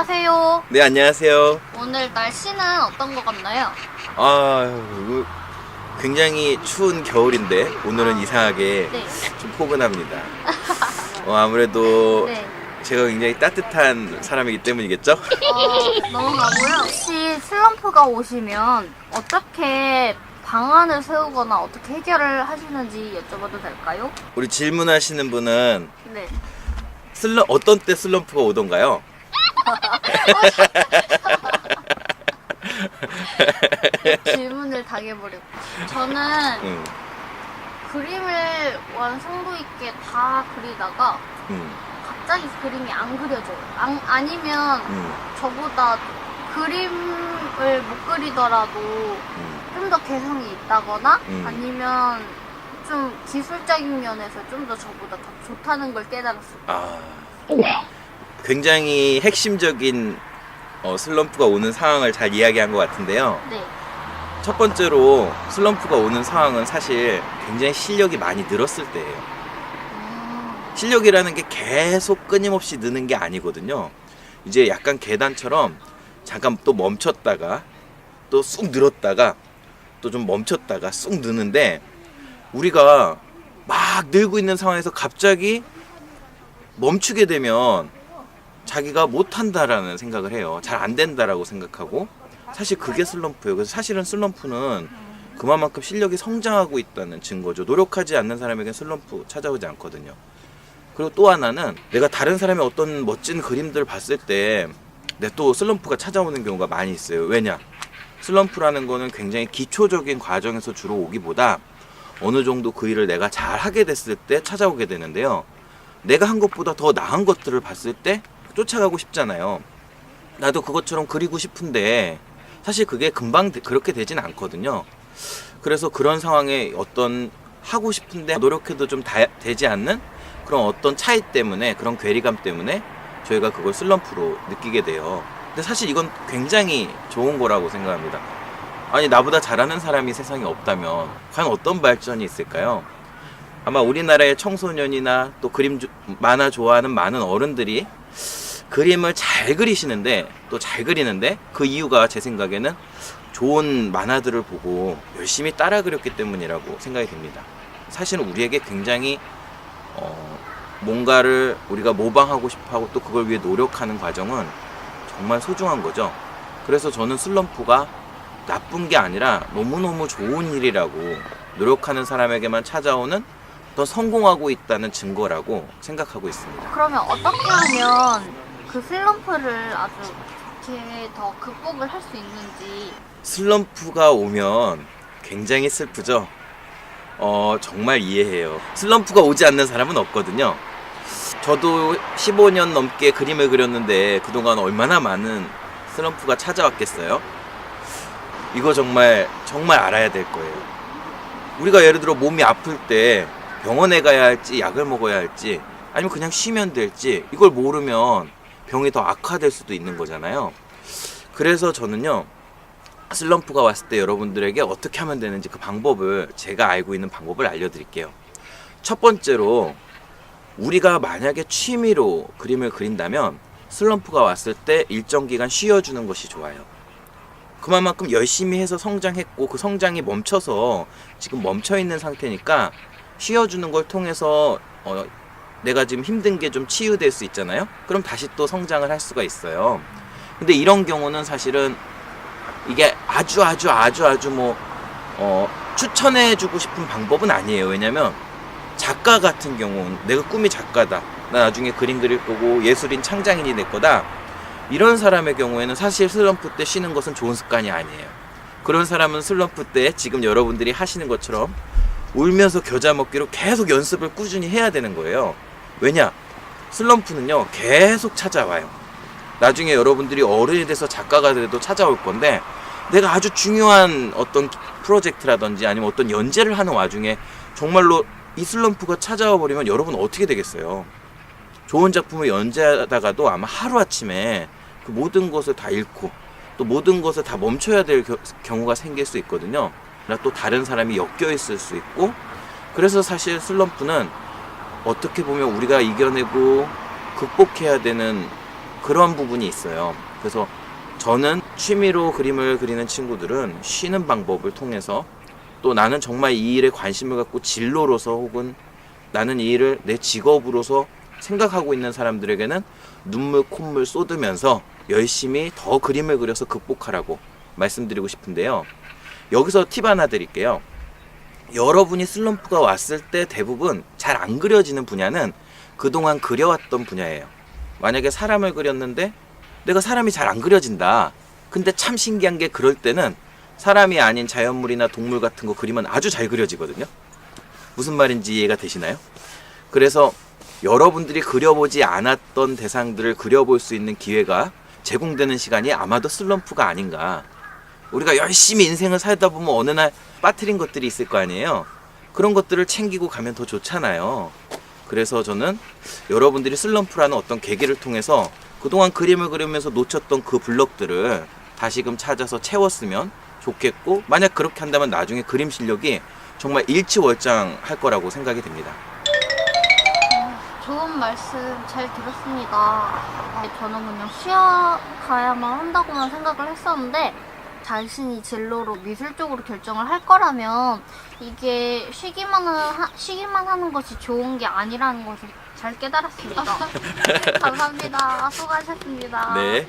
안녕하세요. 네, 안녕하세요. 오늘 날씨는 어떤 것 같나요? 이거 굉장히 추운 겨울인데 오늘은 이상하게 네. 좀 포근합니다. 아무래도 네. 제가 굉장히 따뜻한 사람이기 때문이겠죠? 넘어가고요. 혹시 슬럼프가 오시면 어떻게 방안을 세우거나 어떻게 해결을 하시는지 여쭤봐도 될까요? 우리 질문하시는 분은 네. 어떤 때 슬럼프가 오던가요? 질문을 당해버렸고. 저는 응, 그림을 완성도 있게 다 그리다가 응, 갑자기 그림이 안 그려져요. 아니면 응, 저보다 그림을 못 그리더라도 응. 좀 더 개성이 있다거나 아니면 좀 기술적인 면에서 좀 더 저보다 더 좋다는 걸 깨달았어요. 굉장히 핵심적인 슬럼프가 오는 상황을 잘 이야기한 것 같은데요. 네. 첫 번째로 슬럼프가 오는 상황은 사실 굉장히 실력이 많이 늘었을 때예요. 실력이라는 게 계속 끊임없이 느는 게 아니거든요. 이제 약간 계단처럼 잠깐 또 멈췄다가 또 쑥 늘었다가 또 좀 멈췄다가 쑥 느는데, 우리가 막 늘고 있는 상황에서 갑자기 멈추게 되면 자기가 못한다라는 생각을 해요. 잘 안 된다라고 생각하고, 사실 그게 슬럼프예요. 그래서 사실은 슬럼프는 그만큼 실력이 성장하고 있다는 증거죠. 노력하지 않는 사람에게 슬럼프 찾아오지 않거든요. 그리고 또 하나는 내가 다른 사람의 어떤 멋진 그림들을 봤을 때 내 또 슬럼프가 찾아오는 경우가 많이 있어요. 왜냐? 슬럼프라는 거는 굉장히 기초적인 과정에서 주로 오기보다 어느 정도 그 일을 내가 잘 하게 됐을 때 찾아오게 되는데요. 내가 한 것보다 더 나은 것들을 봤을 때 쫓아가고 싶잖아요. 나도 그것처럼 그리고 싶은데 사실 그게 금방 그렇게 되진 않거든요. 그래서 그런 상황에 어떤 하고 싶은데 노력해도 좀 되지 않는 그런 어떤 차이 때문에, 그런 괴리감 때문에 저희가 그걸 슬럼프로 느끼게 돼요. 근데 사실 이건 굉장히 좋은 거라고 생각합니다. 아니, 나보다 잘하는 사람이 세상에 없다면 과연 어떤 발전이 있을까요? 아마 우리나라의 청소년이나 또 만화 좋아하는 많은 어른들이 그림을 잘 그리시는데, 또 잘 그리는데, 그 이유가 제 생각에는 좋은 만화들을 보고 열심히 따라 그렸기 때문이라고 생각이 됩니다. 사실은 우리에게 굉장히 뭔가를 우리가 모방하고 싶어하고 또 그걸 위해 노력하는 과정은 정말 소중한 거죠. 그래서 저는 슬럼프가 나쁜 게 아니라 너무너무 좋은 일이라고, 노력하는 사람에게만 찾아오는 더 성공하고 있다는 증거라고 생각하고 있습니다. 그러면 어떻게 하면 그 슬럼프를 아주 좋게 더 극복을 할 수 있는지. 슬럼프가 오면 굉장히 슬프죠. 정말 이해해요. 슬럼프가 오지 않는 사람은 없거든요. 저도 15년 넘게 그림을 그렸는데 그동안 얼마나 많은 슬럼프가 찾아왔겠어요? 이거 정말 알아야 될 거예요. 우리가 예를 들어 몸이 아플 때 병원에 가야 할지 약을 먹어야 할지 아니면 그냥 쉬면 될지 이걸 모르면 병이 더 악화될 수도 있는 거잖아요. 그래서 저는요, 슬럼프가 왔을 때 여러분들에게 어떻게 하면 되는지 그 방법을, 제가 알고 있는 방법을 알려드릴게요. 첫 번째로, 우리가 만약에 취미로 그림을 그린다면 슬럼프가 왔을 때 일정 기간 쉬어주는 것이 좋아요. 그만큼 열심히 해서 성장했고 그 성장이 멈춰서 지금 멈춰있는 상태니까 쉬어주는 걸 통해서 내가 지금 힘든 게 좀 치유될 수 있잖아요. 그럼 다시 또 성장을 할 수가 있어요. 근데 이런 경우는 사실은 이게 아주 추천해주고 싶은 방법은 아니에요. 왜냐면 작가 같은 경우는, 내가 꿈이 작가다, 나 나중에 그림 그릴 거고 예술인 창작인이 될 거다, 이런 사람의 경우에는 사실 슬럼프 때 쉬는 것은 좋은 습관이 아니에요. 그런 사람은 슬럼프 때 지금 여러분들이 하시는 것처럼 울면서 겨자 먹기로 계속 연습을 꾸준히 해야 되는 거예요. 왜냐? 슬럼프는요 계속 찾아와요. 나중에 여러분들이 어른이 돼서 작가가 돼도 찾아올 건데, 내가 아주 중요한 어떤 프로젝트라든지 아니면 어떤 연재를 하는 와중에 정말로 이 슬럼프가 찾아와 버리면 여러분 어떻게 되겠어요? 좋은 작품을 연재하다가도 아마 하루아침에 그 모든 것을 다 잃고 또 모든 것을 다 멈춰야 될 경우가 생길 수 있거든요. 또 다른 사람이 엮여 있을 수 있고, 그래서 사실 슬럼프는 어떻게 보면 우리가 이겨내고 극복해야 되는 그런 부분이 있어요. 그래서 저는 취미로 그림을 그리는 친구들은 쉬는 방법을 통해서, 또 나는 정말 이 일에 관심을 갖고 진로로서 혹은 나는 이 일을 내 직업으로서 생각하고 있는 사람들에게는 눈물 콧물 쏟으면서 열심히 더 그림을 그려서 극복하라고 말씀드리고 싶은데요. 여기서 팁 하나 드릴게요. 여러분이 슬럼프가 왔을 때 대부분 잘 안 그려지는 분야는 그동안 그려왔던 분야예요. 만약에 사람을 그렸는데 내가 사람이 잘 안 그려진다. 근데 참 신기한 게 그럴 때는 사람이 아닌 자연물이나 동물 같은 거 그리면 아주 잘 그려지거든요. 무슨 말인지 이해가 되시나요? 그래서 여러분들이 그려보지 않았던 대상들을 그려볼 수 있는 기회가 제공되는 시간이 아마도 슬럼프가 아닌가. 우리가 열심히 인생을 살다 보면 어느 날 빠뜨린 것들이 있을 거 아니에요. 그런 것들을 챙기고 가면 더 좋잖아요. 그래서 저는 여러분들이 슬럼프라는 어떤 계기를 통해서 그동안 그림을 그리면서 놓쳤던 그 블럭들을 다시금 찾아서 채웠으면 좋겠고, 만약 그렇게 한다면 나중에 그림 실력이 정말 일치월장할 거라고 생각이 됩니다. 좋은 말씀 잘 들었습니다. 저는 그냥 쉬어가야만 한다고만 생각을 했었는데, 자신이 진로로 미술 쪽으로 결정을 할 거라면 이게 쉬기만 하는 것이 좋은 게 아니라는 것을 잘 깨달았습니다. 감사합니다. 수고하셨습니다. 네.